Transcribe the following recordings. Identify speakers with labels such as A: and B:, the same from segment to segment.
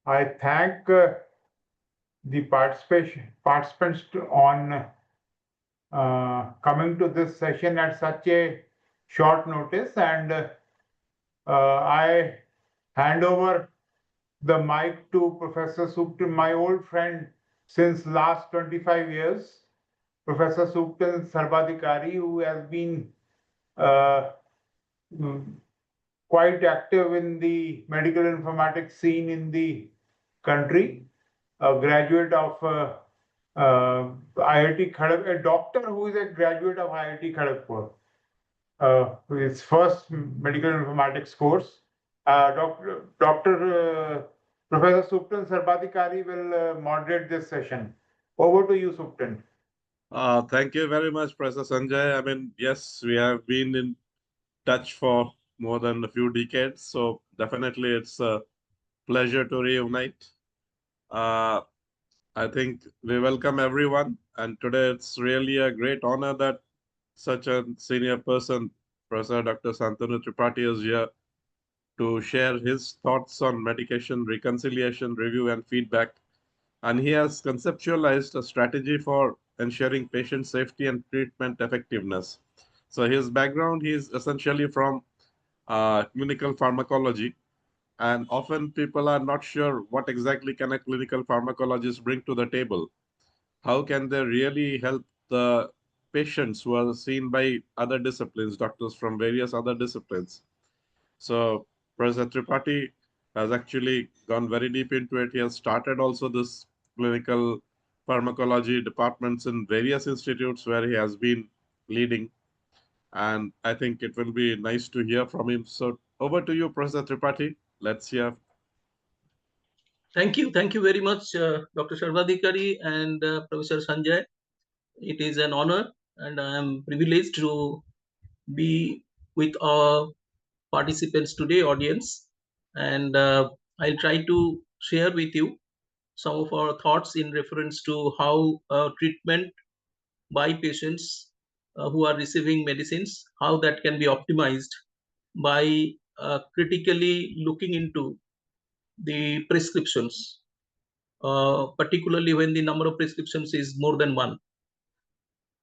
A: I thank the participants on coming to this session at such a short notice, and I hand over the mic to Professor Suptan, my old friend since last 25 years, Professor Suptan Sarvadikari, who has been uh, mm, quite active in the medical informatics scene in the country, a graduate of IIT Kharagpur, a doctor who is a graduate of IIT Kharagpur, his first medical informatics course. Dr. Professor Suptan Sarvadikari will moderate this session. Over to you, Suptan.
B: Thank you very much, Professor Sanjay. I mean, yes, we have been in touch for more than a few decades, so definitely it's a pleasure to reunite. Uh, I think we welcome everyone, and today it's really a great honor that such a senior person, Professor Dr. Santanu Tripathi, is here to share his thoughts on medication reconciliation, review, and feedback. And he has conceptualized a strategy for ensuring patient safety and treatment effectiveness. So his background, he is essentially from clinical pharmacology, and often people are not sure what exactly can a clinical pharmacologist bring to the table. How can they really help the patients who are seen by other disciplines, doctors from various other disciplines? So Professor Tripathi has actually gone very deep into it. He has started also this clinical pharmacology departments in various institutes where he has been leading. And I think it will be nice to hear from him. So over to you, Professor Tripathi. Let's hear.
C: Thank you very much, Dr. Sarvadikari and Professor Sanjay. It is an honor, and I am privileged to be with our participants today, audience, and I'll try to share with you some of our thoughts in reference to how treatment by patients who are receiving medicines, how that can be optimized by critically looking into the prescriptions, particularly when the number of prescriptions is more than one,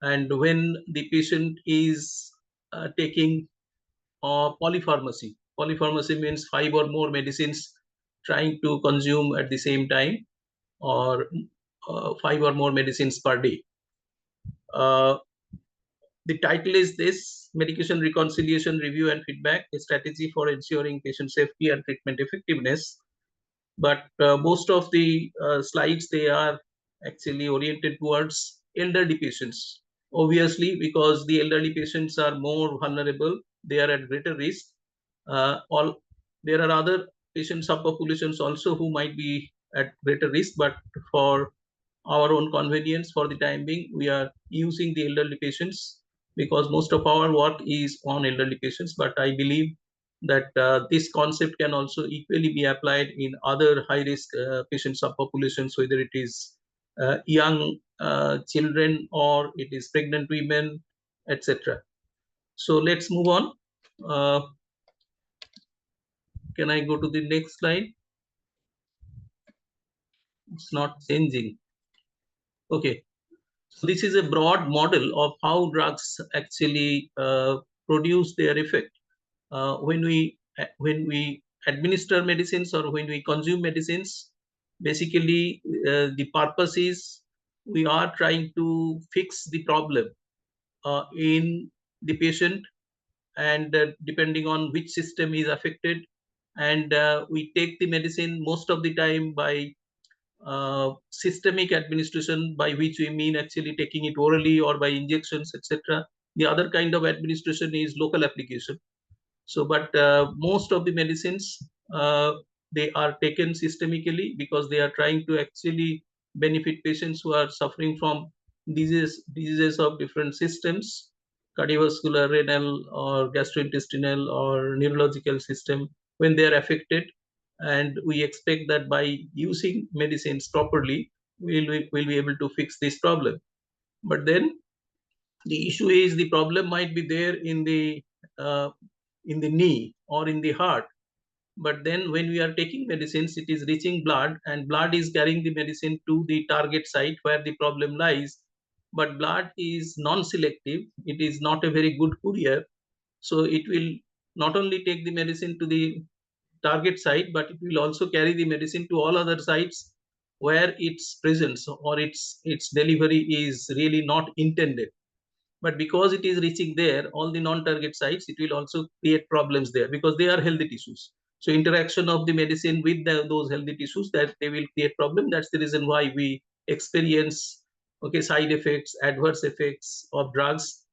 C: and when the patient is taking polypharmacy. Polypharmacy means 5 or more medicines trying to consume at the same time, or 5 or more medicines per day. Uh, the title is this: Medication Reconciliation, Review and Feedback, a strategy for ensuring patient safety and treatment effectiveness. But most of the slides, they are actually oriented towards elderly patients. Obviously, because the elderly patients are more vulnerable, they are at greater risk. All There are other patient subpopulations also who might be at greater risk, but for our own convenience, for the time being, we are using the elderly patients because most of our work is on elderly patients. But I believe that this concept can also equally be applied in other high risk patient subpopulations, whether it is young children or it is pregnant women, etc. So let's move on. uh, can I go to the next slide? It's not changing. Okay, so this is a broad model of how drugs actually produce their effect. When we administer medicines or when we consume medicines, basically the purpose is we are trying to fix the problem in the patient, and depending on which system is affected, and we take the medicine most of the time by systemic administration, by which we mean actually taking it orally or by injections, etc. The other kind of administration is local application. So, but most of the medicines, they are taken systemically because they are trying to actually benefit patients who are suffering from diseases of different systems: cardiovascular, renal, or gastrointestinal, or neurological system when they are affected. And we expect that by using medicines properly, we'll be able to fix this problem. But then the issue is the problem might be there uh, in the knee or in the heart, but then when we are taking medicines, it is reaching blood, and blood is carrying the medicine to the target site where the problem lies. But blood is non-selective, it is not a very good courier, so it will not only take the medicine to the target site, but it will also carry the medicine to all other sites where its presence or its delivery is really not intended. But because it is reaching there, all the non-target sites, it will also create problems there because they are healthy tissues. So interaction of the medicine with those healthy tissues, that they will create problem. That's the reason why we experience side effects, adverse effects of drugs.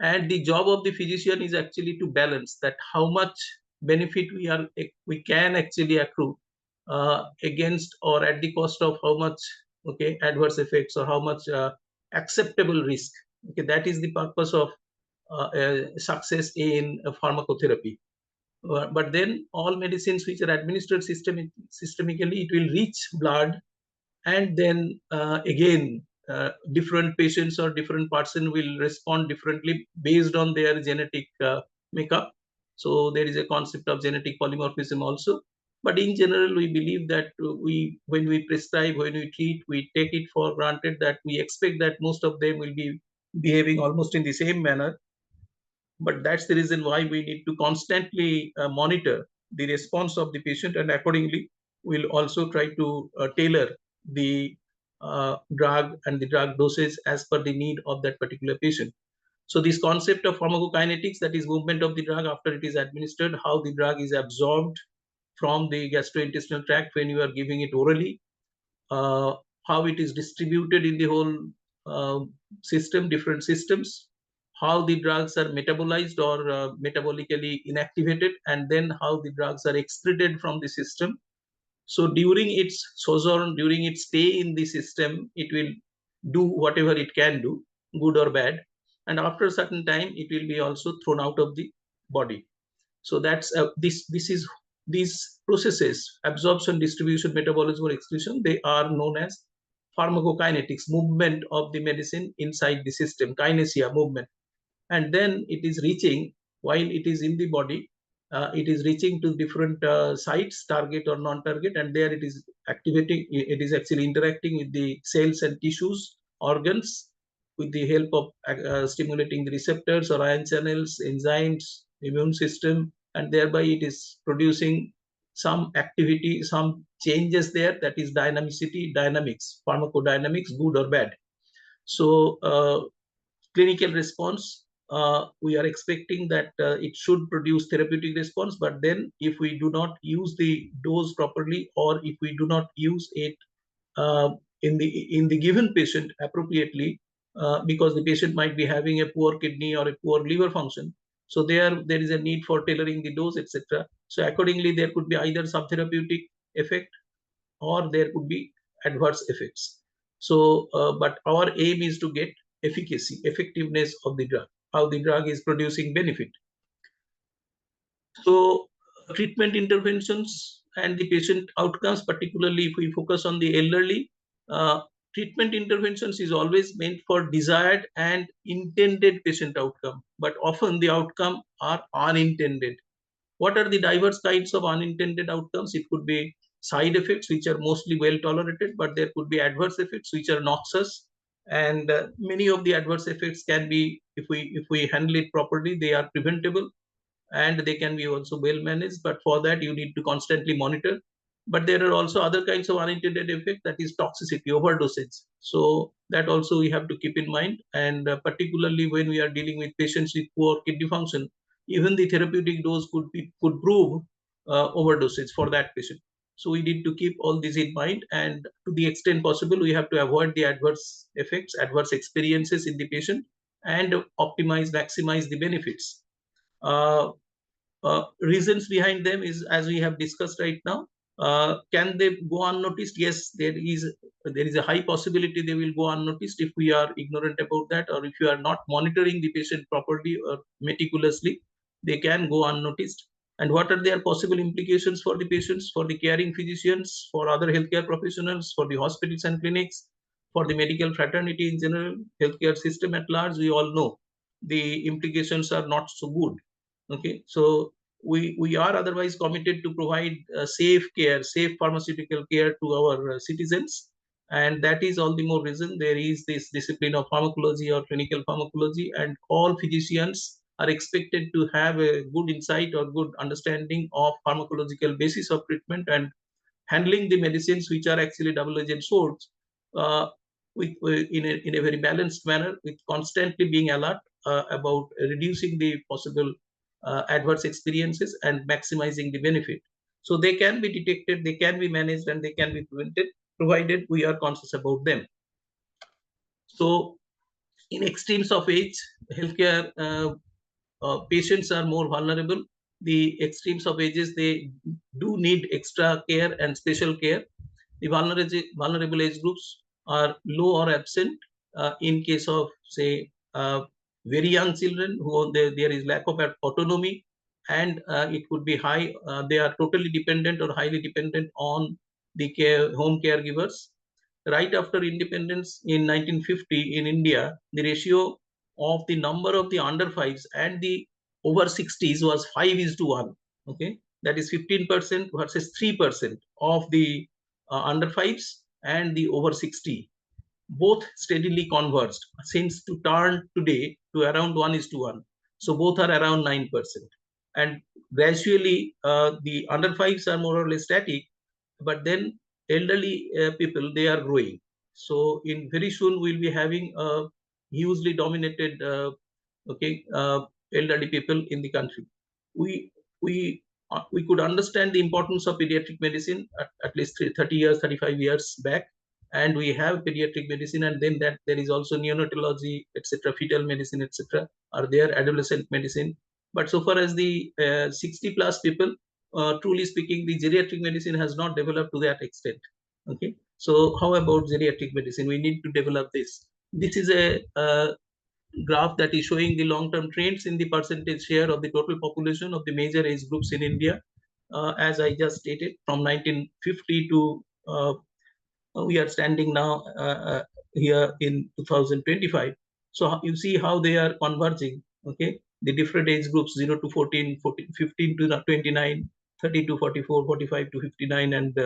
C: And the job of the physician is actually to balance that how much benefit we can actually accrue against or at the cost of how much adverse effects or how much acceptable risk. That is the purpose of success in pharmacotherapy. But then all medicines which are administered systemically, it will reach blood, and then again different patients or different person will respond differently based on their genetic makeup. So there is a concept of genetic polymorphism also. But in general, we believe that when we prescribe, when we treat, we take it for granted that we expect that most of them will be behaving almost in the same manner. But that's the reason why we need to constantly monitor the response of the patient, and accordingly we'll also try to tailor the drug and the drug dosage as per the need of that particular patient. So this concept of pharmacokinetics, that is movement of the drug after it is administered, how the drug is absorbed from the gastrointestinal tract when you are giving it orally, how it is distributed in the whole system, different systems, how the drugs are metabolized or metabolically inactivated, and then how the drugs are excreted from the system. So during its sojourn, during its stay in the system, it will do whatever it can do, good or bad, and after a certain time, it will be also thrown out of the body. So that's these processes, absorption, distribution, metabolism, or excretion, they are known as pharmacokinetics, movement of the medicine inside the system, kinesia, movement. And then it is reaching, while it is in the body, it is reaching to different sites, target or non-target, and there it is activating, it is actually interacting with the cells and tissues, organs, with the help of stimulating the receptors or ion channels, enzymes, immune system, and thereby it is producing some activity, some changes there, that is dynamicity, dynamics, pharmacodynamics, good or bad. So clinical response, we are expecting that it should produce therapeutic response, but then if we do not use the dose properly, or if we do not use it uh, in the given patient appropriately, because the patient might be having a poor kidney or a poor liver function, so there is a need for tailoring the dose, etc. So accordingly, there could be either subtherapeutic effect or there could be adverse effects. So, but our aim is to get efficacy, effectiveness of the drug, how the drug is producing benefit. So, treatment interventions and the patient outcomes, particularly if we focus on the elderly, uh, treatment interventions is always meant for desired and intended patient outcome, but often the outcome are unintended. What are the diverse kinds of unintended outcomes? It could be side effects, which are mostly well tolerated, but there could be adverse effects which are noxious. And many of the adverse effects can be, if we handle it properly, they are preventable, and they can be also well managed. But for that, you need to constantly monitor. But there are also other kinds of unintended effect, that is toxicity, overdosage. So that also we have to keep in mind. And particularly when we are dealing with patients with poor kidney function, even the therapeutic dose could prove overdosage for that patient. So we need to keep all this in mind, and to the extent possible, we have to avoid the adverse effects, adverse experiences in the patient, and optimize, maximize the benefits. Uh, Reasons behind them is, as we have discussed right now. Can they go unnoticed? Yes, there is a high possibility they will go unnoticed if we are ignorant about that, or if you are not monitoring the patient properly or meticulously, they can go unnoticed. And what are their possible implications for the patients, for the caring physicians, for other healthcare professionals, for the hospitals and clinics, for the medical fraternity in general, healthcare system at large? We all know the implications are not so good. Okay, so we are otherwise committed to provide safe care, safe pharmaceutical care to our citizens. And that is all the more reason there is this discipline of pharmacology or clinical pharmacology, and all physicians are expected to have a good insight or good understanding of pharmacological basis of treatment and handling the medicines which are actually double-edged swords in a very balanced manner, with constantly being alert about reducing the possible adverse experiences and maximizing the benefit. So they can be detected, they can be managed, and they can be prevented, provided we are conscious about them. So in extremes of age, healthcare patients are more vulnerable. The extremes of ages, they do need extra care and special care. The vulnerable age groups are low or absent in case of, say, very young children who there is lack of autonomy, and it could be high. They are totally dependent or highly dependent on the home caregivers. Right after independence in 1950 in India, the ratio of the number of the under fives and the over 60s was 5:1. Okay, that is 15% versus 3% of the under fives and the over 60. Both steadily converged since to turn today to around 1:1. So both are around 9%. And gradually, the under fives are more or less static, but then elderly people, they are growing. So in very soon we'll be having a hugely dominated elderly people in the country. We we we could understand the importance of pediatric medicine at least 30 years, 35 years back, and we have pediatric medicine, and then that there is also neonatology, etc., fetal medicine, etc., are there, adolescent medicine. But so far as the 60 plus people, truly speaking, the geriatric medicine has not developed to that extent. Okay, so how about geriatric medicine? We need to develop this. This is a graph that is showing the long-term trends in the percentage share of the total population of the major age groups in India. As I just stated, from 1950 to we are standing now here in 2025. So you see how they are converging. Okay, the different age groups, 0 to 14, 15 to 29, 30 to 44, 45 to 59, and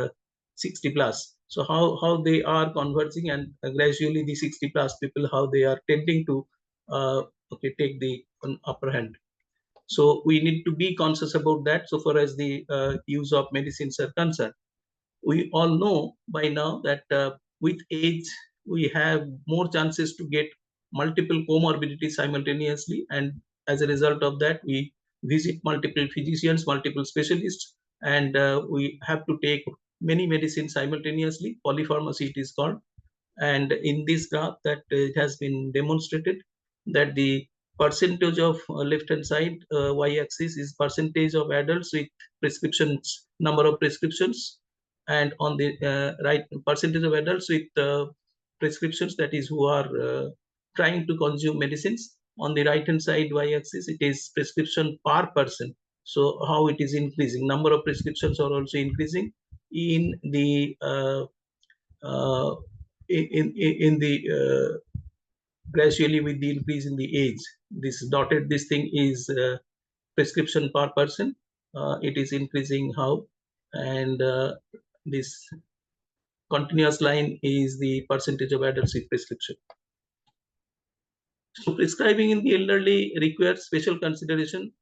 C: 60 plus. So how they are converging, and gradually the 60 plus people, how they are tending to take the upper hand. So we need to be conscious about that so far as the use of medicines are concerned. We all know by now that with age, we have more chances to get multiple comorbidities simultaneously. And as a result of that, we visit multiple physicians, multiple specialists, and we have to take many medicines simultaneously. Polypharmacy, it is called. And in this graph, that it has been demonstrated that the percentage of left hand side y-axis is percentage of adults with prescriptions, number of prescriptions, and on the right, percentage of adults with prescriptions, that is who are trying to consume medicines. On the right hand side y-axis, it is prescription per person. So how it is increasing, number of prescriptions are also increasing in the in the gradually with the increase in the age. This dotted, this thing is prescription per person. It is increasing how, and this continuous line is the percentage of adults with prescription. So prescribing in the elderly requires special consideration.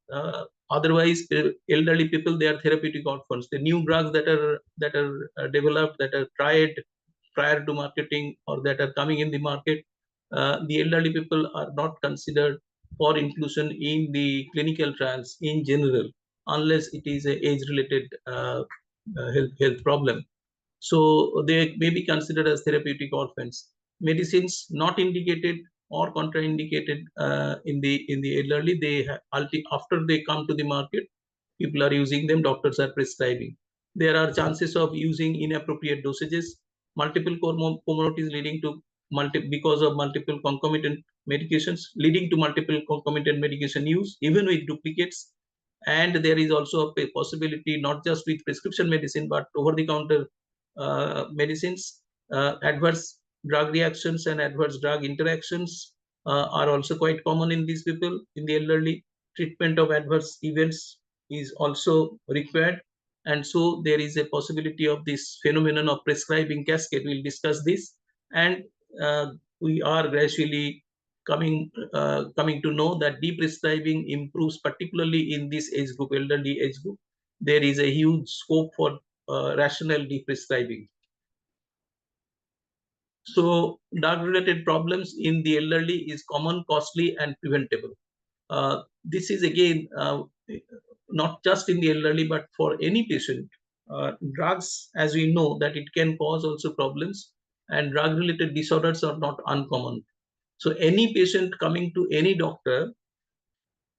C: Otherwise, elderly people, they are therapeutic orphans. The new drugs that are developed, that are tried prior to marketing, or that are coming in the market, the elderly people are not considered for inclusion in the clinical trials in general, unless it is a age-related health problem. So they may be considered as therapeutic orphans. Medicines not indicated or contraindicated in the elderly, they after they come to the market, people are using them, doctors are prescribing. There are chances of using inappropriate dosages, multiple comorbidities leading to because of multiple concomitant medications, leading to multiple concomitant medication use, even with duplicates. And there is also a possibility, not just with prescription medicine, but over-the-counter medicines, adverse drug reactions and adverse drug interactions are also quite common in these people, in the elderly. Treatment of adverse events is also required. And so there is a possibility of this phenomenon of prescribing cascade. We'll discuss this. And we are gradually coming to know that deprescribing improves, particularly in this age group, elderly age group. There is a huge scope for rational deprescribing. So drug-related problems in the elderly is common, costly, and preventable. This is again not just in the elderly, but for any patient. Drugs, as we know, that it can cause also problems, and drug-related disorders are not uncommon. So any patient coming to any doctor,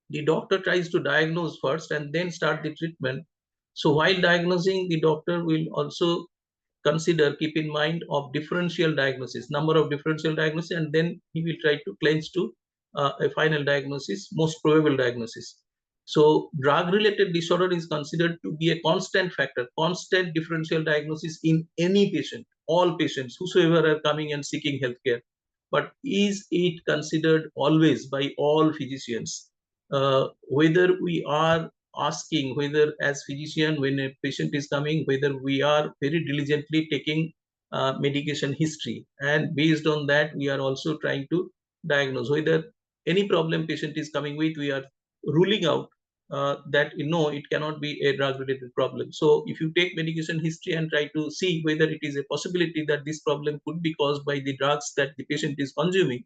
C: the doctor tries to diagnose first and then start the treatment. So while diagnosing, the doctor will also keep in mind of differential diagnosis, number of differential diagnosis, and then he will try to clinch to a final diagnosis, most probable diagnosis. So drug-related disorder is considered to be a constant factor, constant differential diagnosis in any patient, all patients, whosoever are coming and seeking healthcare. But is it considered always by all physicians? Whether we are asking, whether as physician, when a patient is coming, whether we are very diligently taking medication history, and based on that we are also trying to diagnose whether any problem patient is coming with, we are ruling out that it cannot be a drug related problem. So if you take medication history and try to see whether it is a possibility that this problem could be caused by the drugs that the patient is consuming,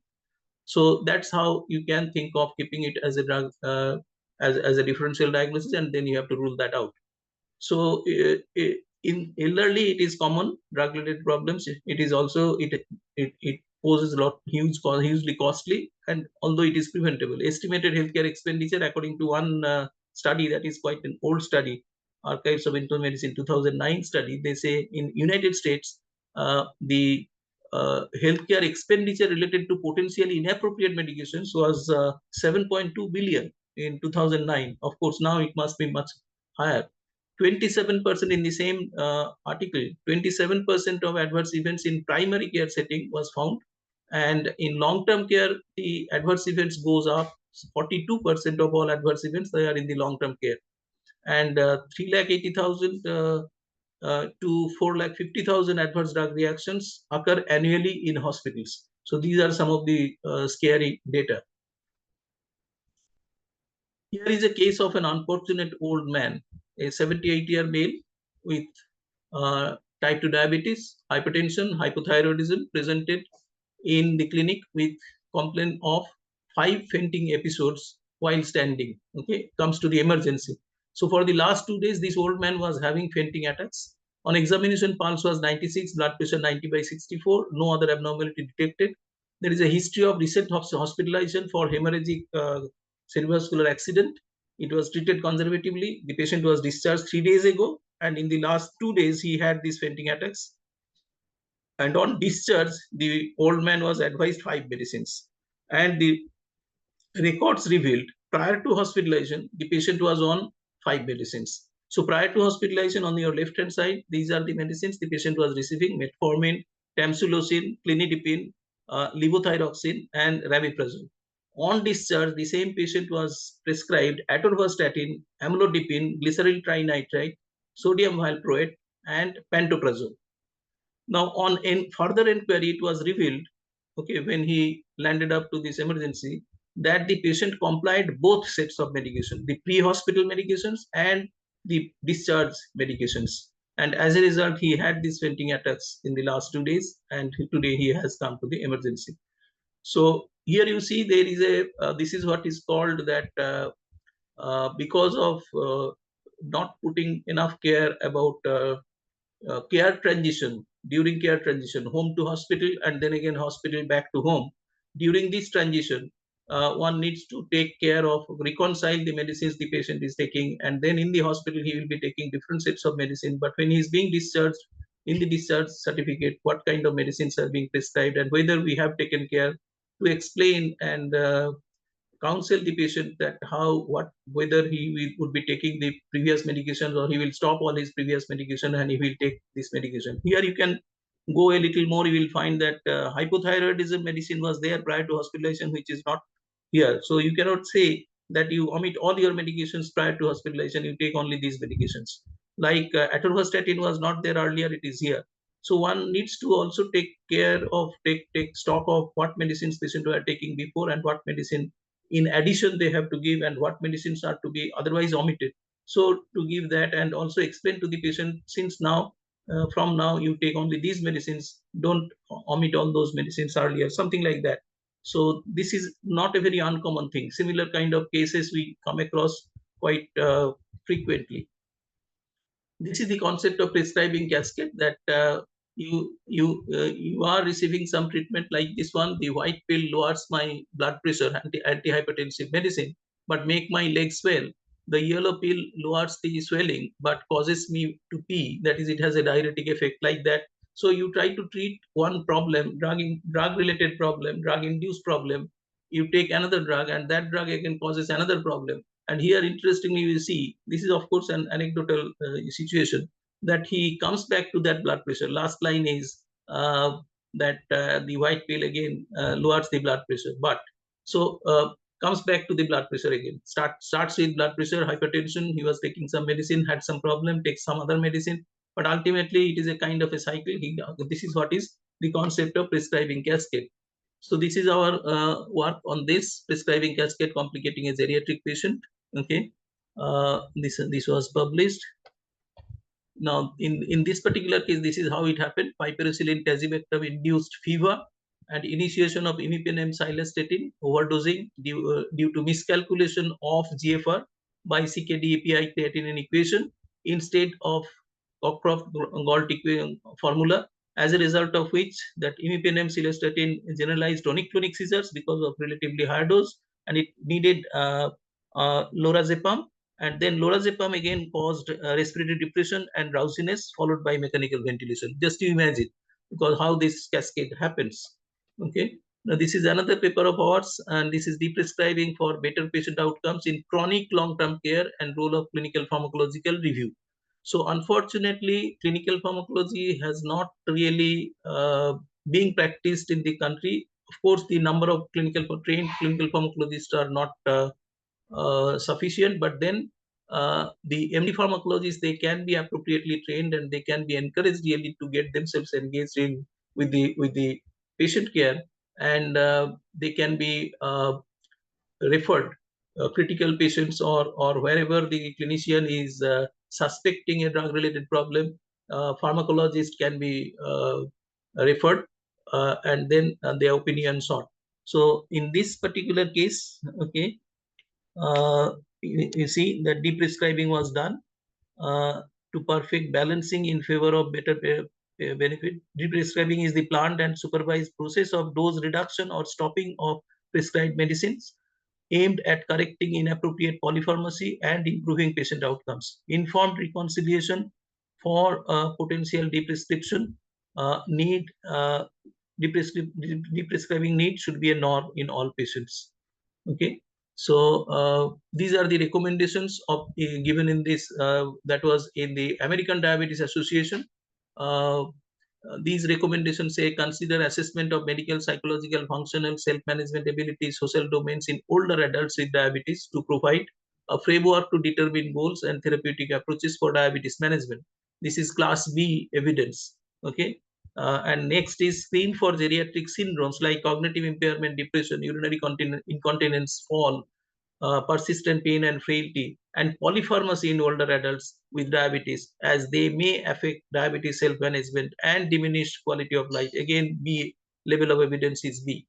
C: so that's how you can think of keeping it as a drug, as a differential diagnosis, and then you have to rule that out. So in elderly, it is common drug-related problems. It is also it poses a lot hugely costly, and although it is preventable, estimated healthcare expenditure according to one study that is quite an old study, Archives of Internal Medicine 2009 study, they say in United States the healthcare expenditure related to potentially inappropriate medications was 7.2 billion in 2009. Of course, now it must be much higher. 27% in the same article, 27% of adverse events in primary care setting was found, and in long-term care the adverse events goes up. 42% of all adverse events, they are in the long-term care, and 380,000 to 450,000 adverse drug reactions occur annually in hospitals. So these are some of the scary data. Here is a case of an unfortunate old man, a 78-year male with type 2 diabetes, hypertension, hypothyroidism, presented in the clinic with complaint of 5 fainting episodes while standing. Okay, comes to the emergency. So for the last 2 days, this old man was having fainting attacks. On examination, pulse was 96, blood pressure 90/64, no other abnormality detected. There is a history of recent hospitalization for hemorrhagic cerebrovascular accident. It was treated conservatively. The patient was discharged 3 days ago, and in the last 2 days, he had these fainting attacks. And on discharge, the old man was advised 5 medicines. And the records revealed prior to hospitalization, the patient was on 5 medicines. So prior to hospitalization, on your left-hand side, these are the medicines the patient was receiving: metformin, tamsulosin, clinidipine, levothyroxine, and rabeprazole. On discharge, the same patient was prescribed atorvastatin, amlodipine, glyceryl trinitrate, sodium valproate, and pantoprazole. Now, on further inquiry, it was revealed, okay, when he landed up to this emergency, that the patient complied both sets of medication, the pre-hospital medications and the discharge medications. And as a result, he had these fainting attacks in the last 2 days, and today he has come to the emergency. So here you see there is a, this is what is called that because of not putting enough care about care transition, during care transition, home to hospital, and then again hospital back to home. During this transition, one needs to take care of, reconcile the medicines the patient is taking, and then in the hospital he will be taking different sets of medicine. But when he is being discharged, in the discharge certificate, what kind of medicines are being prescribed, and whether we have taken care to explain and counsel the patient that whether he would be taking the previous medications, or he will stop all his previous medication and he will take this medication. Here you can go a little more, you will find that hypothyroidism medicine was there prior to hospitalization, which is not here. So you cannot say that you omit all your medications prior to hospitalization. You take only these medications. Like atorvastatin was not there earlier, it is here. So one needs to also take care of take stock of what medicines patients were taking before and what medicine in addition they have to give, and what medicines are to be otherwise omitted. So to give that, and also explain to the patient, since now from now you take only these medicines, don't omit all those medicines earlier, something like that. So this is not a very uncommon thing. Similar kind of cases we come across quite frequently. This is the concept of prescribing cascade, that you are receiving some treatment like this one. The white pill lowers my blood pressure, antihypertensive medicine, but make my legs swell. The yellow pill lowers the swelling but causes me to pee, that is, it has a diuretic effect, like that. So you try to treat one problem, drug related problem, drug induced problem, you take another drug, and that drug again causes another problem. And here, interestingly, we see, this is of course an anecdotal situation, that he comes back to that blood pressure. Last line is that the white pill again lowers the blood pressure, but so comes back to the blood pressure again. Starts with blood pressure, hypertension. He was taking some medicine, had some problem, takes some other medicine, but ultimately it is a kind of a cycle. This is what is the concept of prescribing cascade. So this is our work on this prescribing cascade complicating a geriatric patient. Okay, this was published. Now, in this particular case, this is how it happened. Piperacillin tazobactam induced fever and initiation of imipenem silastatin overdosing due to miscalculation of GFR by CKD API creatinine equation instead of Cockcroft-Gault formula, as a result of which that imipenem silastatin generalized tonic-clonic seizures because of relatively higher dose, and it needed lorazepam, and then lorazepam again caused respiratory depression and drowsiness followed by mechanical ventilation. Just to imagine, because how this cascade happens. Okay. Now this is another paper of ours, and this is deprescribing for better patient outcomes in chronic long-term care and role of clinical pharmacological review. So unfortunately, clinical pharmacology has not really being practiced in the country. Of course, the number of trained clinical pharmacologists are not sufficient, but then the MD pharmacologists, they can be appropriately trained and they can be encouraged really to get themselves engaged in with the patient care, and they can be referred critical patients, or wherever the clinician is suspecting a drug related problem, pharmacologist can be referred, and then their opinion sought. So in this particular case, okay, you see that deprescribing was done to perfect balancing in favor of better benefit. Deprescribing is the planned and supervised process of dose reduction or stopping of prescribed medicines aimed at correcting inappropriate polypharmacy and improving patient outcomes. Informed reconciliation for potential deprescription need deprescribing need should be a norm in all patients. Okay, so these are the recommendations of given in this that was in the American Diabetes Association. These recommendations say consider assessment of medical, psychological, functional, self-management abilities, social domains in older adults with diabetes to provide a framework to determine goals and therapeutic approaches for diabetes management. This is class B evidence. Okay. And next is screen for geriatric syndromes like cognitive impairment, depression, urinary incontinence, fall, persistent pain and frailty, and polypharmacy in older adults with diabetes, as they may affect diabetes self-management and diminish quality of life. Again, B level of evidence is B.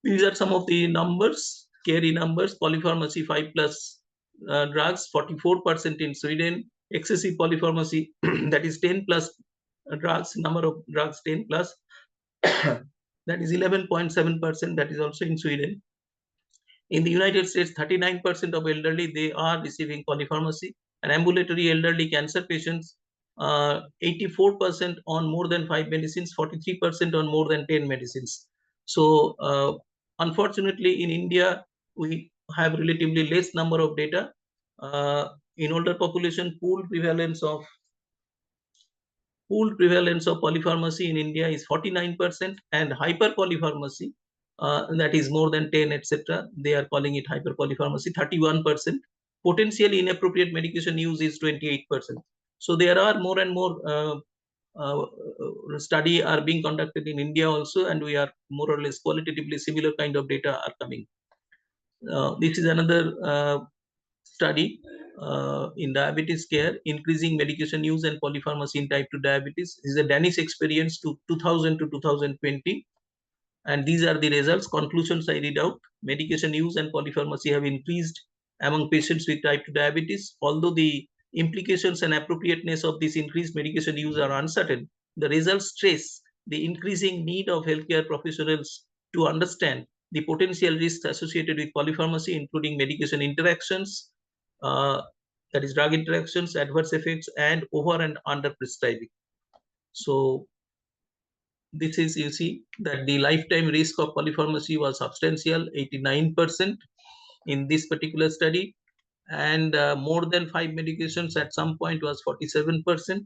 C: These are some of the numbers, scary numbers. Polypharmacy 5 plus drugs, 44% in Sweden. Excessive polypharmacy, that is 10 plus drugs, number of drugs 10 plus, that is 11.7%, that is also in Sweden. In the United States, 39% of elderly, they are receiving polypharmacy, and ambulatory elderly cancer patients, 84% on more than 5 medicines, 43% on more than 10 medicines. So unfortunately, in India, we have relatively less number of data. In older population, pooled prevalence of polypharmacy in India is 49%, and hyperpolypharmacy that is more than 10, etc., they are calling it hyperpolypharmacy. 31%. Potentially inappropriate medication use is 28%. So there are more and more study are being conducted in India also, and we are more or less qualitatively similar kind of data are coming. This is another study in diabetes care, increasing medication use and polypharmacy in type 2 diabetes. This is a Danish experience to 2000 to 2020. And these are the results. Conclusions I read out. Medication use and polypharmacy have increased among patients with type 2 diabetes. Although the implications and appropriateness of this increased medication use are uncertain, the results stress the increasing need of healthcare professionals to understand the potential risks associated with polypharmacy, including medication interactions, that is drug interactions, adverse effects, and over and under prescribing. So this is, you see that the lifetime risk of polypharmacy was substantial, 89% in this particular study, and more than 5 medications at some point was 47%.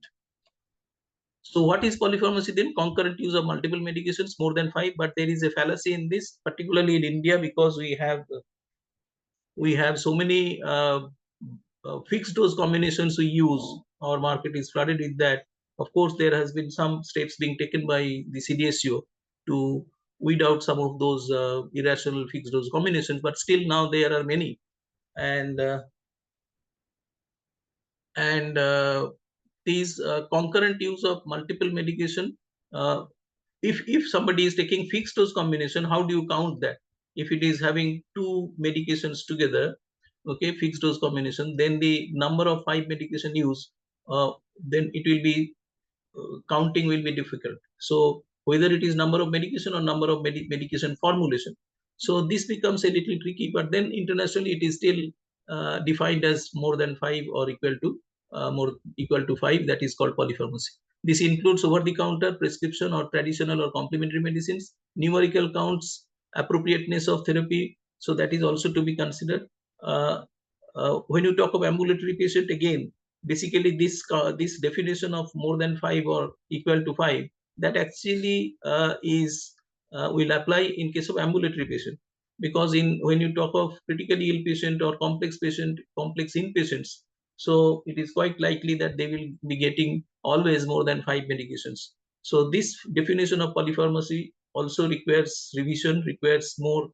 C: So what is polypharmacy then? Concurrent use of multiple medications, more than 5, but there is a fallacy in this, particularly in India, because we have so many fixed dose combinations we use. Our market is flooded with that. Of course, there has been some steps being taken by the CDSU to weed out some of those irrational fixed dose combinations, but still now there are many. And these concurrent use of multiple medication, if somebody is taking fixed dose combination, how do you count that? If it is having 2 medications together, okay, fixed dose combination, then the number of 5 medication use, then it will be counting will be difficult. So whether it is number of medication or number of medication formulation, so this becomes a little tricky. But then internationally it is still defined as more than 5 or equal to 5. That is called polypharmacy. This includes over-the-counter, prescription, or traditional or complementary medicines, numerical counts, appropriateness of therapy. So that is also to be considered. When you talk of ambulatory patient, again, basically this definition of more than 5 or equal to 5, that actually will apply in case of ambulatory patient, because when you talk of critically ill patient or complex inpatients, so it is quite likely that they will be getting always more than 5 medications. So this definition of polypharmacy also requires revision, requires more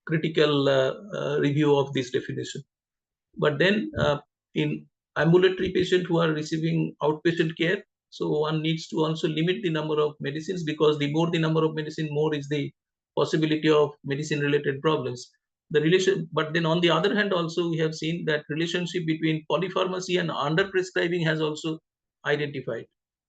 C: critical review of this definition. But then in ambulatory patients who are receiving outpatient care, so one needs to also limit the number of medicines, because the more the number of medicine, more is the possibility of medicine related problems. But then on the other hand, also we have seen that relationship between polypharmacy and underprescribing has also identified.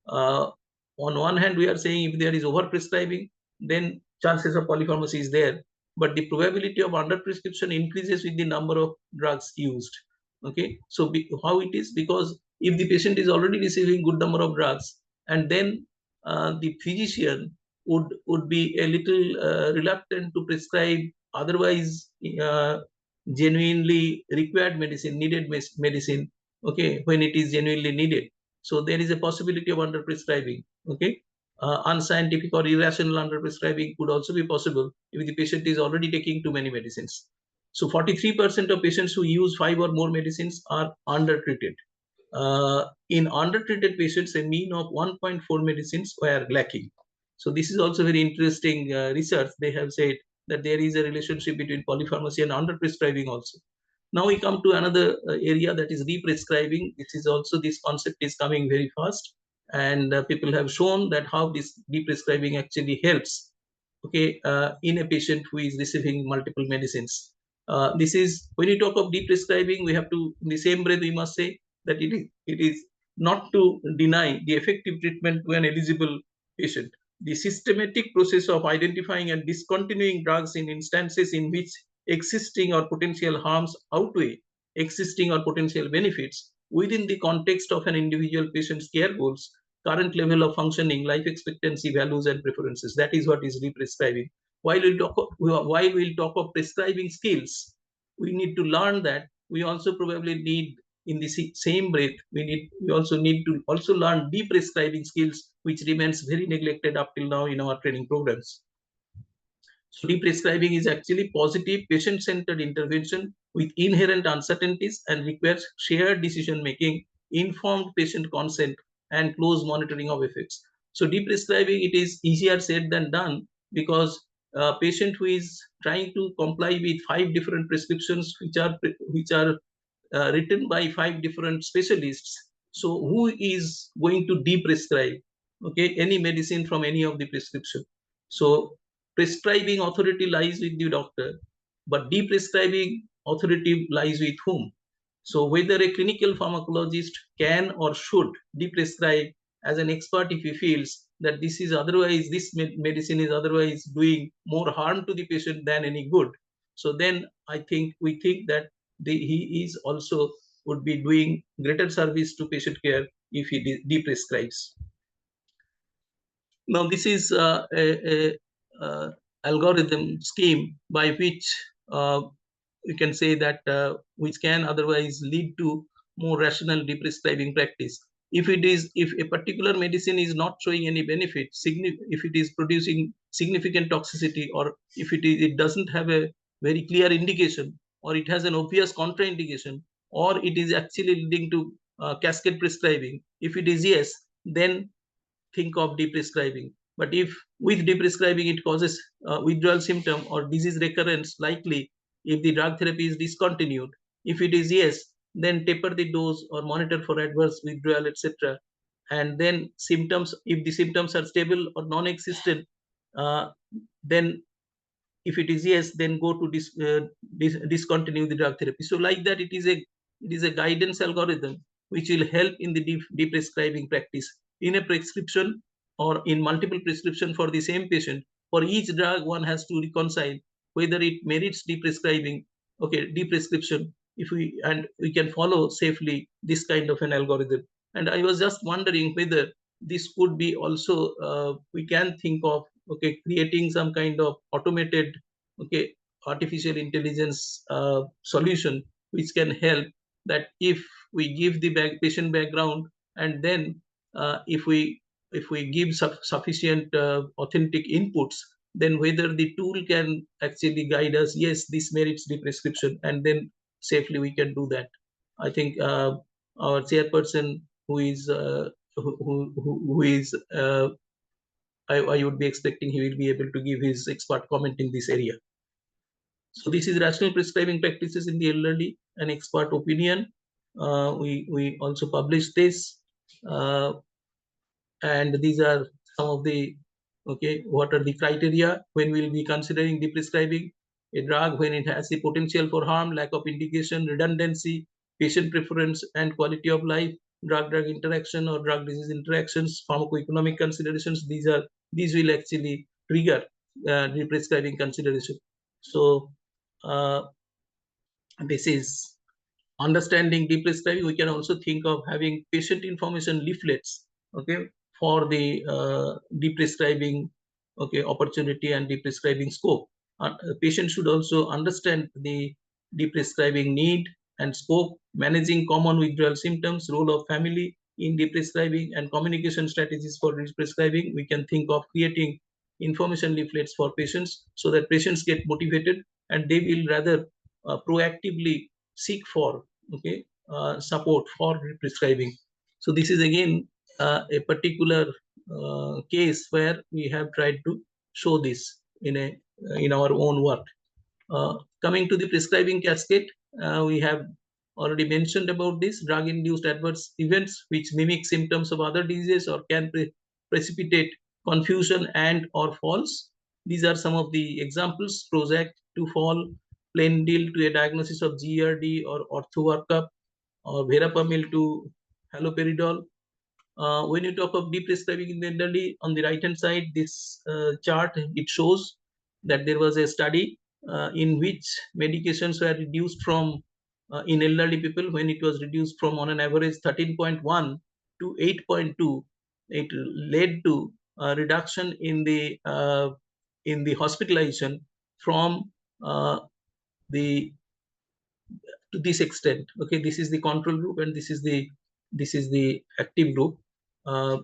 C: On one hand, we are saying if there is overprescribing, then chances of polypharmacy is there, but the probability of underprescription increases with the number of drugs used. Okay, so how it is? Because if the patient is already receiving good number of drugs, and then the physician would be a little reluctant to prescribe otherwise genuinely required medicine, needed medicine, okay, when it is genuinely needed. So there is a possibility of underprescribing. Okay, unscientific or irrational underprescribing could also be possible if the patient is already taking too many medicines. So 43% of patients who use 5 or more medicines are undertreated. In undertreated patients, a mean of 1.4 medicines were lacking. So this is also very interesting research. They have said that there is a relationship between polypharmacy and underprescribing also. Now we come to another area, that is represcribing. This concept is coming very fast, and people have shown that how this represcribing actually helps, okay, in a patient who is receiving multiple medicines. This is, when you talk of deprescribing, we have to, in the same breath, we must say that it is not to deny the effective treatment to an eligible patient. The systematic process of identifying and discontinuing drugs in instances in which existing or potential harms outweigh existing or potential benefits within the context of an individual patient's care goals, current level of functioning, life expectancy, values, and preferences. That is what is represcribing. While we'll talk of prescribing skills, we need to learn that we also probably need, in the same breath, we also need to also learn deprescribing skills, which remains very neglected up till now in our training programs. So deprescribing is actually positive patient-centered intervention with inherent uncertainties and requires shared decision-making, informed patient consent, and close monitoring of effects. So deprescribing, it is easier said than done, because a patient who is trying to comply with 5 different prescriptions which are written by 5 different specialists. So who is going to deprescribe, okay, any medicine from any of the prescription? So prescribing authority lies with the doctor, but deprescribing authority lies with whom? So whether a clinical pharmacologist can or should deprescribe as an expert if he feels that this medicine is otherwise doing more harm to the patient than any good. So then we think that he is also would be doing greater service to patient care if he deprescribes. Now this is a algorithm scheme by which you can say that which can otherwise lead to more rational deprescribing practice. If a particular medicine is not showing any benefit, if it is producing significant toxicity, or if it doesn't have a very clear indication, or it has an obvious contraindication, or it is actually leading to cascade prescribing, if it is yes, then think of deprescribing. But if with deprescribing it causes withdrawal symptom or disease recurrence likely if the drug therapy is discontinued, if it is yes, then taper the dose or monitor for adverse withdrawal, etc. And then symptoms, if the symptoms are stable or non-existent, then if it is yes, then go to discontinue the drug therapy. So like that, it is a guidance algorithm which will help in the deprescribing practice in a prescription or in multiple prescription for the same patient. For each drug, one has to reconcile whether it merits deprescribing, okay, deprescription, if we can follow safely this kind of an algorithm. And I was just wondering whether this could be also we can think of, okay, creating some kind of automated, okay, artificial intelligence solution which can help, that if we give the patient background, and then if we give sufficient authentic inputs, then whether the tool can actually guide us, yes, this merits the prescription, and then safely we can do that. I think our chairperson, who is who is I would be expecting he will be able to give his expert comment in this area. So this is rational prescribing practices in the elderly, an expert opinion. We also published this, and these are some of the, okay, what are the criteria when we will be considering deprescribing a drug: when it has the potential for harm, lack of indication, redundancy, patient preference and quality of life, drug-drug interaction or drug-disease interactions, pharmacoeconomic considerations. These will actually trigger deprescribing consideration. So this is understanding deprescribing. We can also think of having patient information leaflets, okay, for the deprescribing, okay, opportunity and deprescribing scope. Patient should also understand the deprescribing need and scope, managing common withdrawal symptoms, role of family in deprescribing, and communication strategies for deprescribing. We can think of creating information leaflets for patients so that patients get motivated and they will rather proactively seek for, okay, support for prescribing. So this is again a particular case where we have tried to show this in our own work. Coming to the prescribing cascade, we have already mentioned about this: drug-induced adverse events which mimic symptoms of other diseases or can precipitate confusion and or falls. These are some of the examples: Prozac to fall, Plendil to a diagnosis of GERD or ortho workup, or Verapamil to haloperidol. When you talk of deprescribing in the elderly, on the right hand side, this chart, it shows that there was a study in which medications were reduced from in elderly people, when it was reduced from on an average 13.1 to 8.2, it led to a reduction in the hospitalization from the to this extent. Okay, this is the control group and this is the active group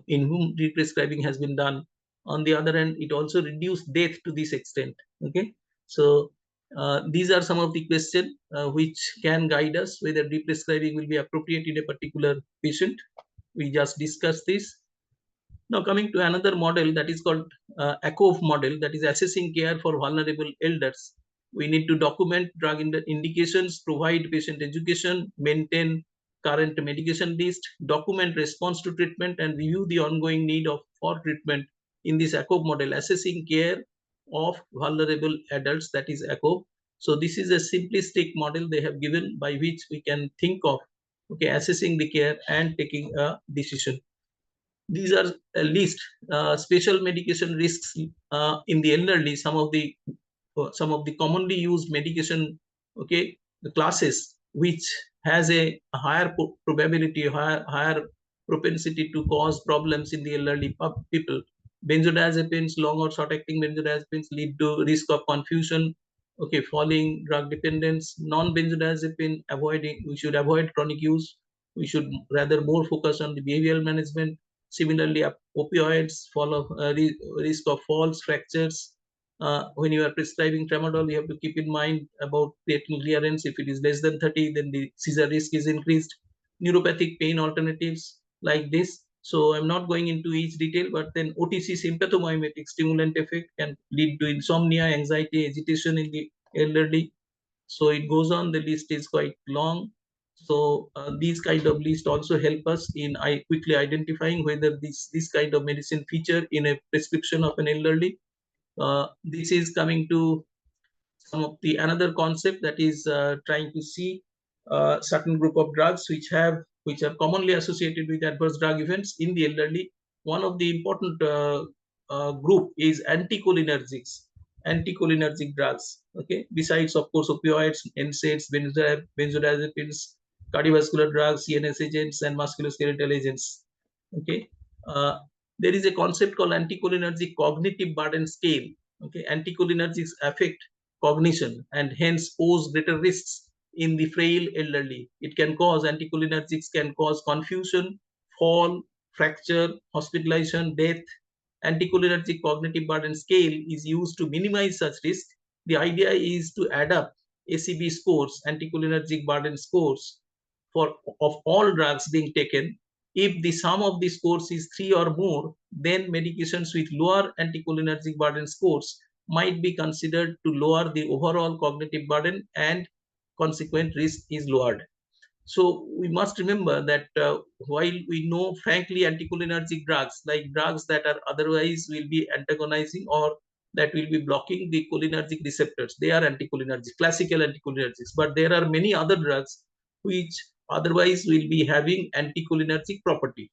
C: in whom deprescribing has been done. On the other hand, it also reduced death to this extent. Okay, so these are some of the questions which can guide us whether deprescribing will be appropriate in a particular patient. We just discussed this. Now coming to another model that is called ACOV model, that is assessing care for vulnerable elders. We need to document drug indications, provide patient education, maintain current medication list, document response to treatment, and review the ongoing need for treatment in this ACOV model, assessing care of vulnerable adults, that is ACOV. So this is a simplistic model they have given by which we can think of assessing the care and taking a decision. These are a list special medication risks in the elderly. Some of the commonly used medication, the classes which has a higher probability, higher propensity to cause problems in the elderly people. Benzodiazepines, long or short acting benzodiazepines lead to risk of confusion, falling drug dependence. Non benzodiazepine, avoiding, we should avoid chronic use. We should rather more focus on the behavioral management. Similarly, opioids, risk of falls, fractures. When you are prescribing tramadol, you have to keep in mind about creatinine clearance. If it is less than 30, then the seizure risk is increased. Neuropathic pain alternatives like this. So I'm not going into each detail, but then OTC sympathomimetic stimulant effect can lead to insomnia, anxiety, agitation in the elderly. So it goes on, the list is quite long. So these kind of lists also help us in quickly identifying whether this kind of medicine feature in a prescription of an elderly. This is coming to some of the another concept, that is trying to see certain group of drugs which are commonly associated with adverse drug events in the elderly. One of the important group is anticholinergics, anticholinergic drugs. Okay, besides of course opioids, NSAIDs, benzodiazepines, cardiovascular drugs, CNS agents, and musculoskeletal agents. Okay, uh, there is a concept called anticholinergic cognitive burden scale. Okay, anticholinergics affect cognition and hence pose greater risks in the frail elderly. It can cause, anticholinergics can cause confusion, fall, fracture, hospitalization, death. Anticholinergic cognitive burden scale is used to minimize such risk. The idea is to add up ACB scores, anticholinergic burden scores, for of all drugs being taken. If the sum of the scores is 3 or more, then medications with lower anticholinergic burden scores might be considered to lower the overall cognitive burden, and consequent risk is lowered. So we must remember that while we know frankly anticholinergic drugs, like drugs that are otherwise will be antagonizing or that will be blocking the cholinergic receptors, they are anticholinergic, classical anticholinergics. But there are many other drugs which otherwise will be having anticholinergic property.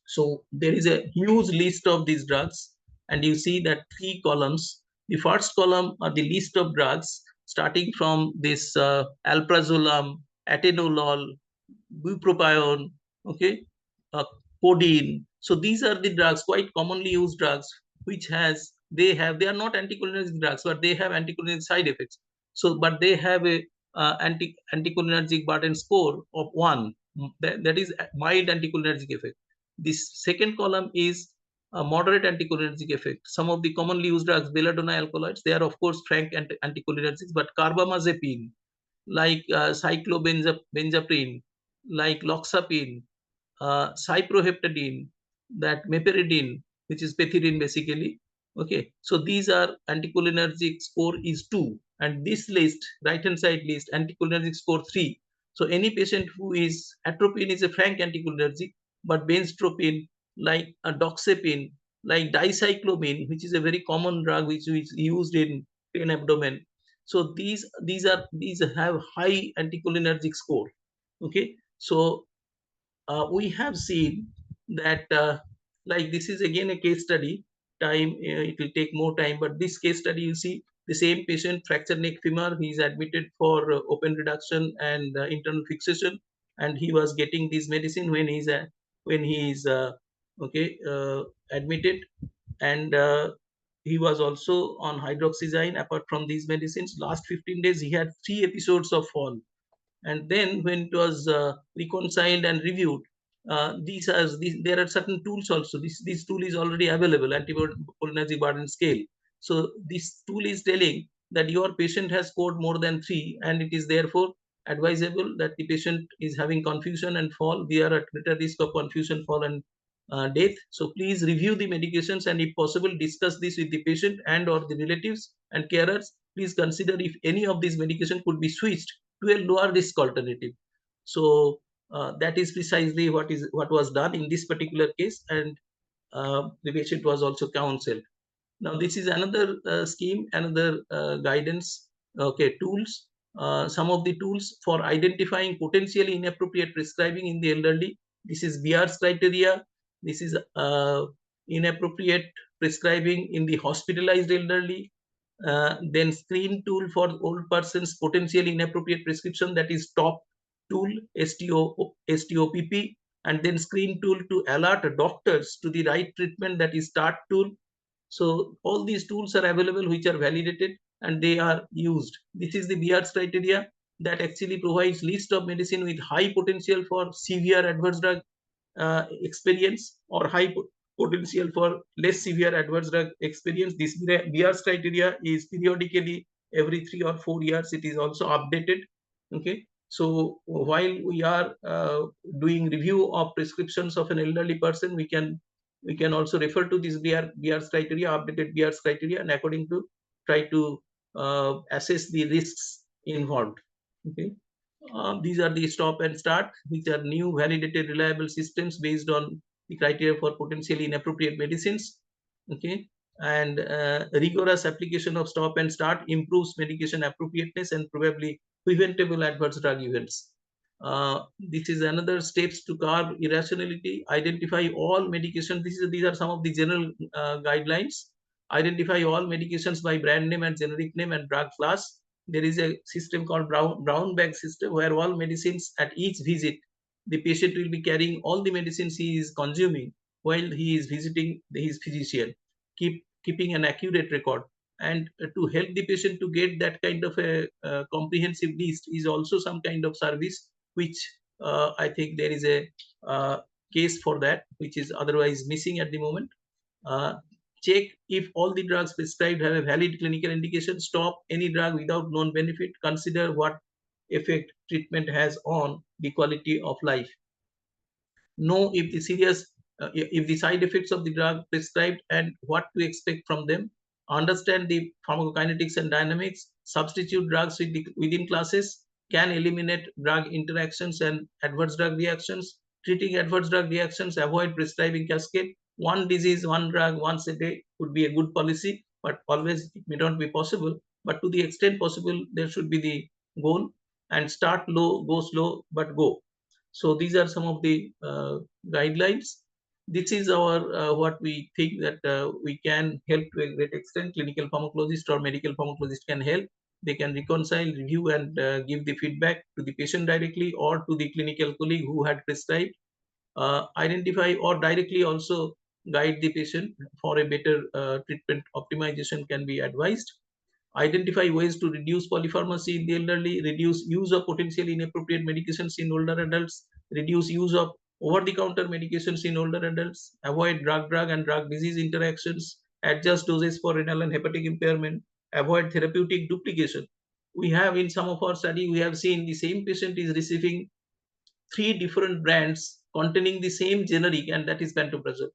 C: So there is a huge list of these drugs, and you see that 3 columns. The first column are the list of drugs, starting from this alprazolam, atenolol, bupropion, okay, uh, codeine. So these are the drugs, quite commonly used drugs, which they are not anticholinergic drugs, but they have anticholinergic side effects. So, but they have a anticholinergic burden score of 1. That is mild anticholinergic effect. This second column is a moderate anticholinergic effect. Some of the commonly used drugs, belladonna alkaloids, they are of course frank anticholinergics, but carbamazepine, like cyclobenzaprine, like loxapine, cyproheptadine, that meperidine, which is pethidine basically. Okay, so these are anticholinergic score is 2, and this list, right hand side list, anticholinergic score 3. So any patient who is atropine is a frank anticholinergic, but benztropine, like doxepin, like dicyclomine, which is a very common drug which is used in pain abdomen. So these have high anticholinergic score. Okay, so we have seen that like this is again a case study. It will take more time, but this case study, you see the same patient, fractured neck femur, he is admitted for open reduction and internal fixation, and he was getting this medicine when he is okay admitted, and he was also on hydroxyzine. Apart from these medicines, last 15 days he had 3 episodes of fall, and then when it was reconciled and reviewed, there are certain tools also. This tool is already available, antibody burden scale. So this tool is telling that your patient has scored more than 3, and it is therefore advisable that the patient is having confusion and fall. They are at greater risk of confusion, fall, and death. So please review the medications, and if possible, discuss this with the patient and or the relatives and carers. Please consider if any of these medication could be switched to a lower risk alternative. So that is precisely what was done in this particular case, and the patient was also counseled. Now this is another scheme, another guidance. Okay, tools. Some of the tools for identifying potentially inappropriate prescribing in the elderly. This is BR's criteria. This is inappropriate prescribing in the hospitalized elderly. Then screen tool for old persons potentially inappropriate prescription, that is top tool, STOPP. And then screen tool to alert doctors to the right treatment, that is start tool. So all these tools are available, which are validated, and they are used. This is the BR's criteria that actually provides list of medicine with high potential for severe adverse drug experience, or high potential for less severe adverse drug experience. This BR's criteria is periodically, every 3 or 4 years, it is also updated. Okay. So while we are doing review of prescriptions of an elderly person, we can also refer to this BR's criteria, updated BR's criteria, and according to try to assess the risks involved. Okay. These are the stop and start, which are new validated reliable systems based on the criteria for potentially inappropriate medicines. Okay. And rigorous application of stop and start improves medication appropriateness and probably preventable adverse drug events. This is another steps to curb irrationality. Identify all medications. These are some of the general guidelines. Identify all medications by brand name and generic name and drug class. There is a system called brown bag system, where all medicines at each visit, the patient will be carrying all the medicines he is consuming while he is visiting his physician, keeping an accurate record. And to help the patient to get that kind of a comprehensive list is also some kind of service, which I think there is a case for that, which is otherwise missing at the moment. Uh, Check if all the drugs prescribed have a valid clinical indication. Stop any drug without known benefit. Consider what effect treatment has on the quality of life. Know if the side effects of the drug prescribed and what to expect from them. Understand the pharmacokinetics and dynamics. Substitute drugs within classes. Can eliminate drug interactions and adverse drug reactions. Treating adverse drug reactions, avoid prescribing cascade. One disease, one drug once a day would be a good policy, but always it may not be possible. But to the extent possible, there should be the goal. And start low, go slow, but go. So these are some of the guidelines. This is our what we think that we can help to a great extent. Clinical pharmacologist or medical pharmacologist can help. They can reconcile, review, and give the feedback to the patient directly or to the clinical colleague who had prescribed. Identify or directly also guide the patient for a better treatment optimization can be advised. Identify ways to reduce polypharmacy in the elderly, reduce use of potentially inappropriate medications in older adults, reduce use of over-the-counter medications in older adults, avoid drug-drug and drug disease interactions, adjust doses for renal and hepatic impairment, avoid therapeutic duplication. We have in some of our study, we have seen the same patient is receiving 3 different brands containing the same generic, and that is pantoprazole.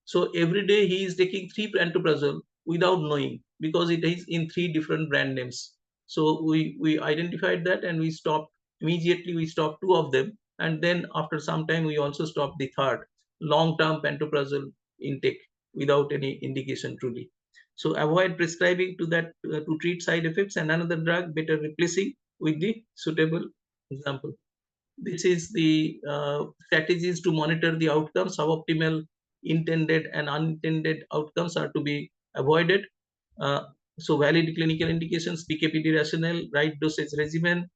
C: So every day he is taking 3 pantoprazole without knowing, because it is in 3 different brand names. So we identified that, and we stopped immediately. We stopped 2 of them, and then after some time we also stopped the third long-term pantoprazole intake without any indication truly. So avoid prescribing to that to treat side effects, and another drug better replacing with the suitable example. This is the strategies to monitor the outcomes. Suboptimal intended and unintended outcomes are to be avoided. So valid clinical indications, PKPD rationale, right dosage regimen.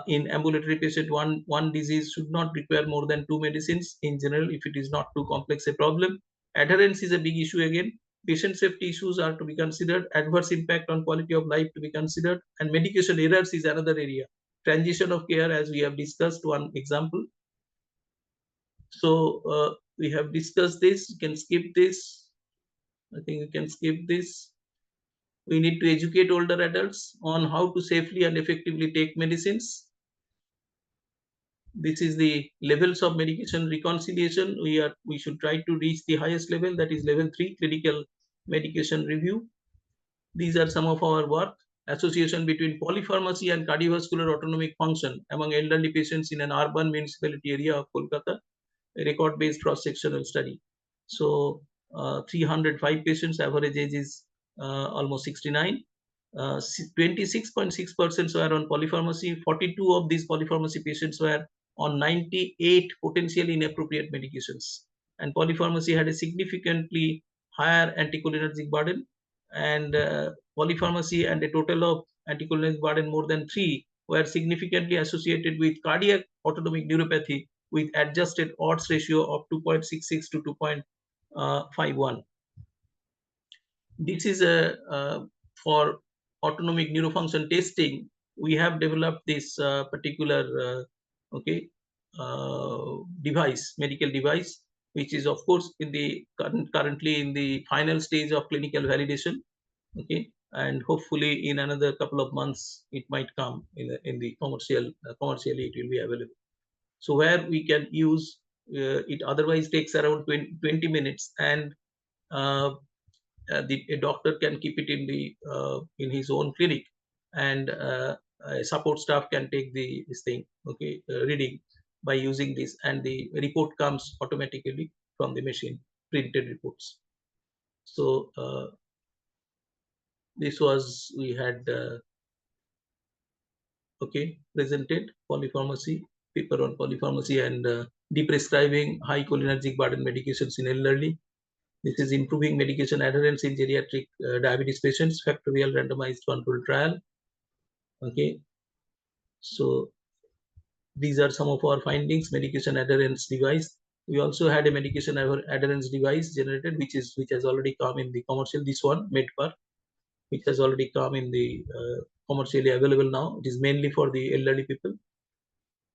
C: In ambulatory patient, one disease should not require more than 2 medicines in general if it is not too complex a problem. Adherence is a big issue again. Patient safety issues are to be considered. Adverse impact on quality of life to be considered. And medication errors is another area. Transition of care, as we have discussed, one example. So we have discussed this. You can skip this. I think you can skip this. We need to educate older adults on how to safely and effectively take medicines. This is the levels of medication reconciliation. We should try to reach the highest level, that is level 3, clinical medication review. These are some of our work. Association between polypharmacy and cardiovascular autonomic function among elderly patients in an urban municipality area of Kolkata, a record-based cross-sectional study. So 305 patients, average age is almost 69. 26.6% were on polypharmacy. 42 of these polypharmacy patients were on 98 potentially inappropriate medications. And polypharmacy had a significantly higher anticholinergic burden, and polypharmacy and a total of anticholinergic burden more than 3 were significantly associated with cardiac autonomic neuropathy with adjusted odds ratio of 2.66 to 2.51. This is for autonomic neurofunction testing. We have developed this particular device, medical device, which is of course in the currently in the final stage of clinical validation. Okay, and hopefully in another couple of months it might come in the commercially it will be available. So where we can use it otherwise takes around 20 minutes, and a doctor can keep it in his own clinic, and support staff can take this thing, reading by using this, and the report comes automatically from the machine, printed reports. So this was we had presented polypharmacy, paper on polypharmacy and deprescribing high cholinergic burden medications in elderly. This is improving medication adherence in geriatric diabetes patients, factorial randomized controlled trial. Okay, so these are some of our findings. Medication adherence device. We also had a medication adherence device generated, which has already come in the commercial. This one, Medpar, which has already come in the commercially available now. It is mainly for the elderly people.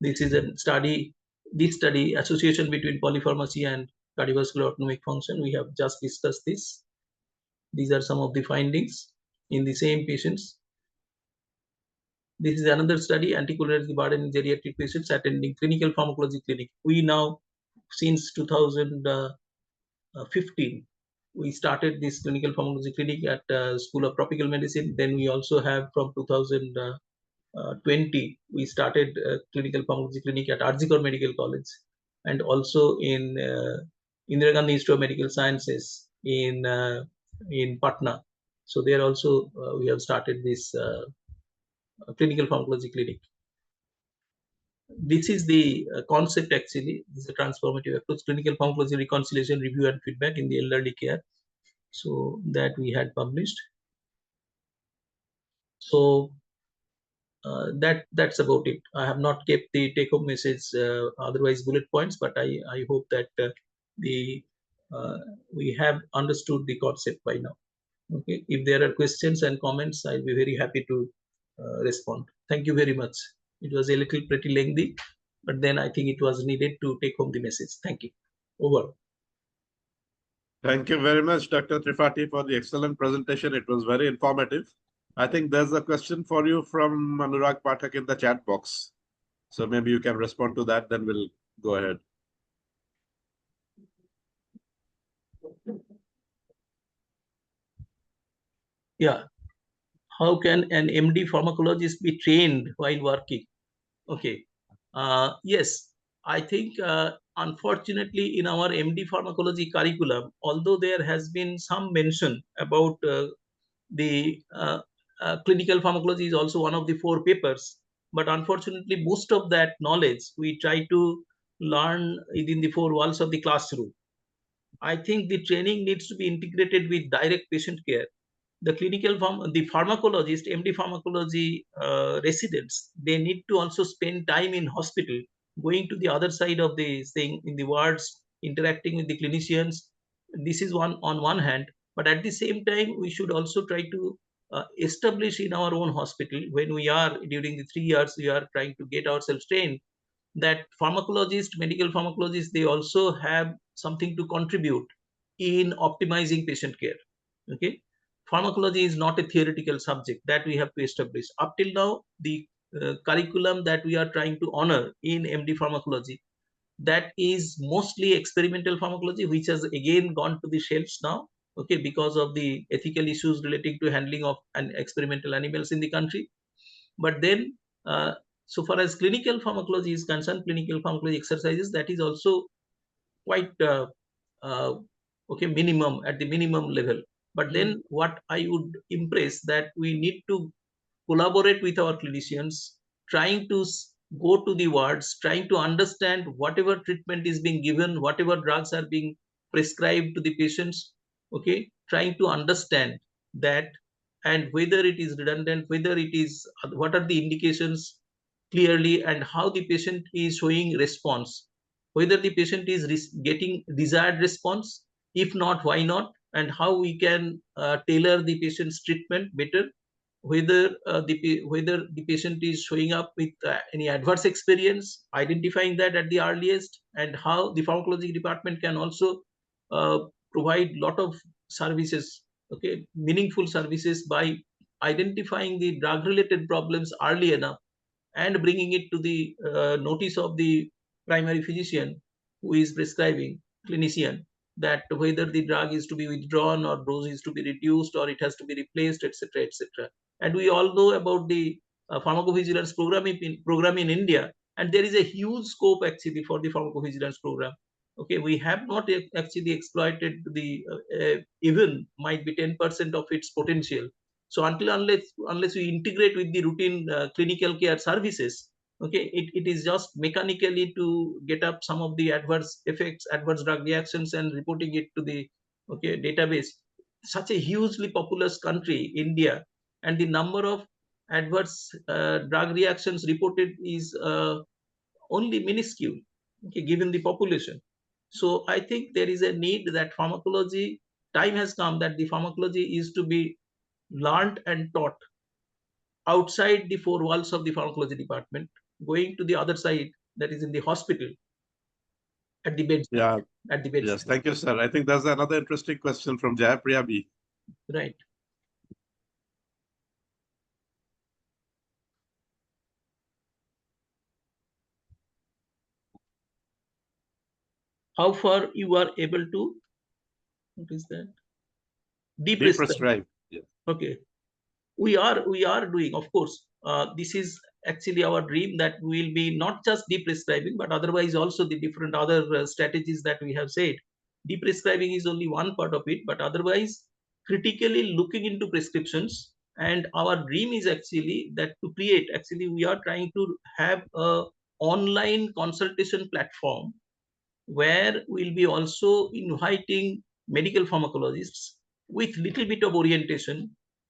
C: This is a study. This study, association between polypharmacy and cardiovascular autonomic function. We have just discussed this. These are some of the findings in the same patients. This is another study, anticholinergic burden in geriatric patients attending clinical pharmacology clinic. We now, since 2015, we started this clinical pharmacology clinic at School of Tropical Medicine. Then we also have from 2020, we started clinical pharmacology clinic at Arjikar Medical College, and also in Indira Gandhi Institute of Medical Sciences in Patna. So there also we have started this clinical pharmacology clinic. This is the concept actually. This is a transformative approach, clinical pharmacology reconciliation, review and feedback in the elderly care. So that we had published. So that's about it. I have not kept the take-home message, otherwise bullet points, but I hope that we have understood the concept by now. Okay, if there are questions and comments, I'll be very happy to respond. Thank you very much. It was a little pretty lengthy, but then I think it was needed to take home the message. Thank you. Over.
B: Thank you very much, Dr. Tripathi, for the excellent presentation. It was very informative. I think there's a question for you from Anurag Pathak in the chat box. So maybe you can respond to that, then we'll go ahead.
C: Yeah. How can an MD pharmacologist be trained while working? Okay. Yes, I think unfortunately in our MD pharmacology curriculum, although there has been some mention about the clinical pharmacology is also one of the 4 papers, but unfortunately most of that knowledge we try to learn within the 4 walls of the classroom. I think the training needs to be integrated with direct patient care. The the pharmacologist, MD pharmacology residents, they need to also spend time in hospital, going to the other side of the thing in the wards, interacting with the clinicians. This is on one hand, but at the same time, we should also try to establish in our own hospital, when we are during the 3 years, we are trying to get ourselves trained. that medical pharmacologists, they also have something to contribute in optimizing patient care. Okay, pharmacology is not a theoretical subject that we have to establish. Up till now, the curriculum that we are trying to honor in MD pharmacology, that is mostly experimental pharmacology, which has again gone to the shelves now. Okay, because of the ethical issues relating to handling of experimental animals in the country. But then, so far as clinical pharmacology is concerned, clinical pharmacology exercises, that is also quite uh, okay, minimum, at the minimum level. But then what I would impress, that we need to collaborate with our clinicians, trying to go to the wards, trying to understand whatever treatment is being given, whatever drugs are being prescribed to the patients. Okay, trying to understand that, and whether it is redundant, whether it is, what are the indications clearly, and how the patient is showing response, whether the patient is getting desired response, if not, why not, and how we can tailor the patient's treatment better, whether whether the patient is showing up with any adverse experience, identifying that at the earliest, and how the pharmacology department can also uh, provide lot of services, okay, meaningful services, by identifying the drug related problems early enough and bringing it to the notice of the primary physician who is prescribing, clinician, that whether the drug is to be withdrawn or dose is to be reduced or it has to be replaced, etc., etc. And we all know about the pharmacovigilance program in India, and there is a huge scope actually for the pharmacovigilance program. Okay, we have not actually exploited the even might be 10% of its potential. So unless we integrate with the routine clinical care services, okay, it is just mechanically to get up some of the adverse effects, adverse drug reactions, and reporting it to the, okay, database. Such a hugely populous country, India, and the number of adverse drug reactions reported is only minuscule, okay, given the population. So I think there is a need that pharmacology, time has come that the pharmacology is to be learned and taught outside the four walls of the pharmacology department, going to the other side, that is in the hospital, at the bedside.
B: Yeah.
C: At the
B: Yes.
C: bedside.
B: Thank you, sir. I think there's another interesting question from Jayapriya B.
C: Right. How far you are able to, what is that? Deprescribe.
B: Deprescribe. Yes.
C: Okay. We are doing, of course, this is actually our dream, that we will be not just deprescribing, but otherwise also the different other strategies that we have said. Deprescribing is only one part of it, but otherwise critically looking into prescriptions. And our dream is actually that to create, actually we are trying to have a online consultation platform where we'll be also inviting medical pharmacologists with little bit of orientation.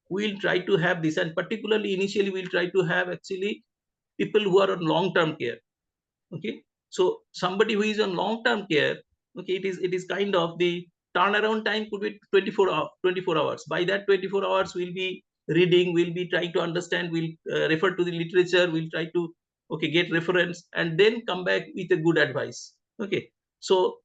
C: We'll try to have this, and particularly initially we'll try to have actually people who are on long term care. Okay, so somebody who is on long term care, okay, it is kind of the turnaround time could be 24 hours. By that 24 hours we'll be reading, we'll be trying to understand, we'll refer to the literature, we'll try to, okay, get reference, and then come back with a good advice. Okay, so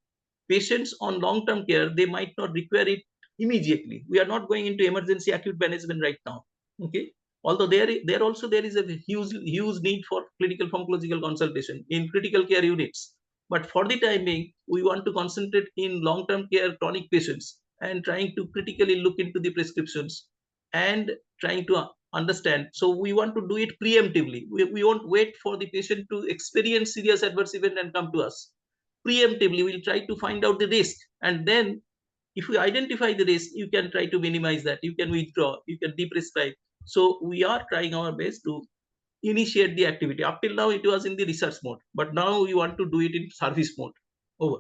C: patients on long term care, they might not require it immediately. We are not going into emergency acute management right now. Okay, although there is a huge need for clinical pharmacological consultation in critical care units, but for the time being we want to concentrate in long term care chronic patients, and trying to critically look into the prescriptions, and trying to understand. So we want to do it preemptively. We won't wait for the patient to experience serious adverse event and come to us. Preemptively we'll try to find out the risk, and then if we identify the risk, you can try to minimize that, you can withdraw, you can deprescribe. So we are trying our best to initiate the activity. Up till now it was in the research mode, but now we want to do it in service mode. Over.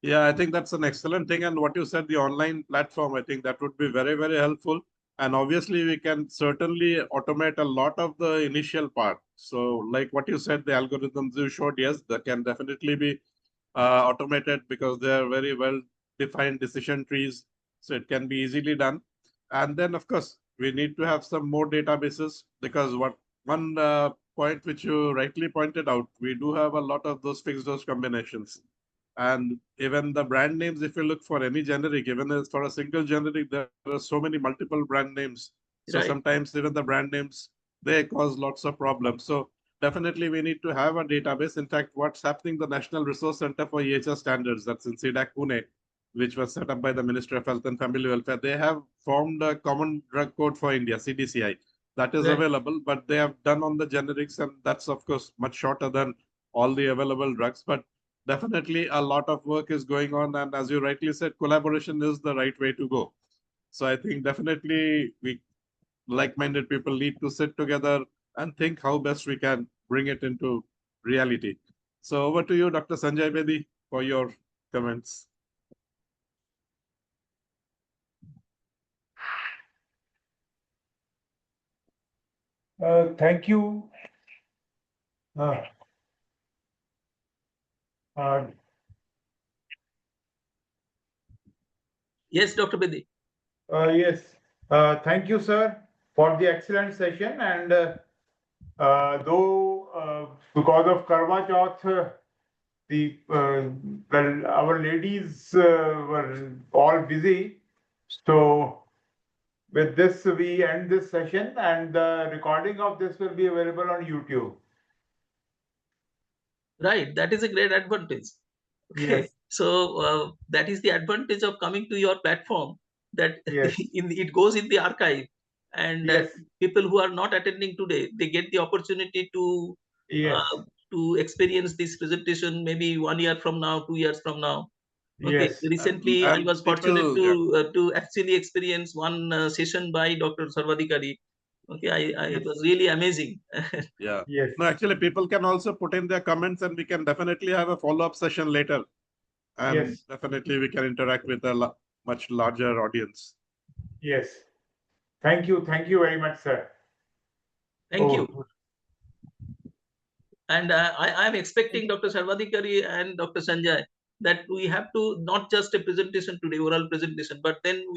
B: Yeah, I think that's an excellent thing. And what you said, the online platform, I think that would be very, very helpful. And obviously, we can certainly automate a lot of the initial part. So, like what you said, the algorithms you showed, yes, that can definitely be automated because they are very well defined decision trees. So, it can be easily done. And then, of course, we need to have some more databases because what one point which you rightly pointed out, we do have a lot of those fixed dose combinations. And even the brand names, if you look for any generic, even as for a single generic, there are so many multiple brand names. So
C: Right.
B: sometimes even the brand names, they cause lots of problems. So definitely we need to have a database. In fact, what's happening, the National Resource Center for EHS Standards, that's in CDAC Pune, which was set up by the Ministry of Health and Family Welfare, they have formed a common drug code for India, CDCI, that is
C: Right.
B: available, but they have done on the generics, and that's of course much shorter than all the available drugs. But definitely a lot of work is going on, and as you rightly said, collaboration is the right way to go. So I think definitely we like-minded people need to sit together and think how best we can bring it into reality. So over to you, Dr. Sanjay Bedi, for your comments.
A: Thank you.
C: Yes, Dr. Bedi.
A: Yes. Thank you, sir, for the excellent session. And though because of Karwa Chauth, well, our ladies were all busy. So with this, we end this session, and the recording of this will be available on YouTube.
C: Right. That is a great advantage. Okay.
A: Yes.
C: So that is the advantage of coming to your platform, that
A: Yes.
C: it goes in the archive, and
A: Yes.
C: people who are not attending today, they get the opportunity
A: Yes.
C: to experience this presentation maybe 1 year from now, 2 years from now. Okay.
A: Yes.
C: Recently, I
B: And
C: was fortunate
B: people, yeah,
C: to actually experience one session by Dr. Sarvadikari. Okay, it
A: Yes.
C: was really amazing.
B: yeah.
A: Yes.
B: No, actually, people can also put in their comments, and we can definitely have a follow-up session later. And
A: Yes.
B: definitely we can interact with a much larger audience.
A: Yes. Thank you. Thank you very much, sir.
C: Thank you.
A: Oh,
C: And I am expecting Dr. Sarvadikari and Dr. Sanjay that we have to not just a presentation today, oral presentation, but then